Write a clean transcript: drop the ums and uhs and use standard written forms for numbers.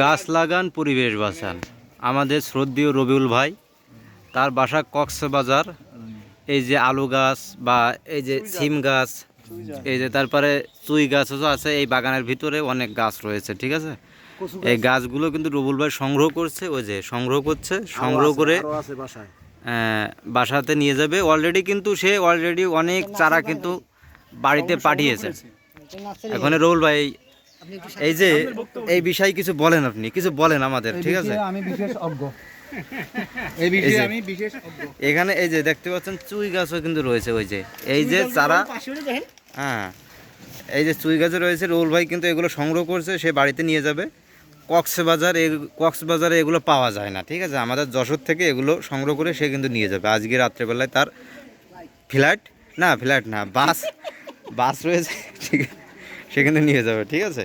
গাছ লাগান পরিবেশ বাঁচান। আমাদের শ্রদ্ধেয় রবিউল ভাই, তার বাসা কক্সবাজার। এই যে আলু গাছ বা এই যে সিম গাছ, এই যে তারপরে চুই গাছও আছে এই বাগানের ভিতরে, অনেক গাছ রয়েছে। ঠিক আছে, এই গাছগুলো কিন্তু রবিউল ভাই সংগ্রহ করছে, ওই যে সংগ্রহ করছে, সংগ্রহ করে বাসাতে নিয়ে যাবে। সে অলরেডি অনেক চারা কিন্তু বাড়িতে পাঠিয়েছে। এখন রবিউল ভাই এই যে এই বিষয়ে কিছু বলেন, আপনি কিছু বলেন আমাদের। ঠিক আছে, আমি বিশেষ অজ্ঞ এই বিষয়ে, আমি বিশেষ অজ্ঞ। এখানে এই যে দেখতে পাচ্ছেন চুই গাছও কিন্তু রয়েছে, ওই যে এই যে চারা, হ্যাঁ এই যে চুই গাছও রয়েছে। রবিউল ভাই কিন্তু এগুলো সংগ্রহ করছে, সে বাড়িতে নিয়ে যাবে। কক্সবাজারে এগুলো পাওয়া যায় না। ঠিক আছে, আমাদের যশোর থেকে এগুলো সংগ্রহ করে সে কিন্তু নিয়ে যাবে। আজকে রাত্রেবেলায় তার ফ্ল্যাট না বাস রয়েছে, ঠিক আছে, সে কিন্তু নিয়ে যাবে। ঠিক আছে।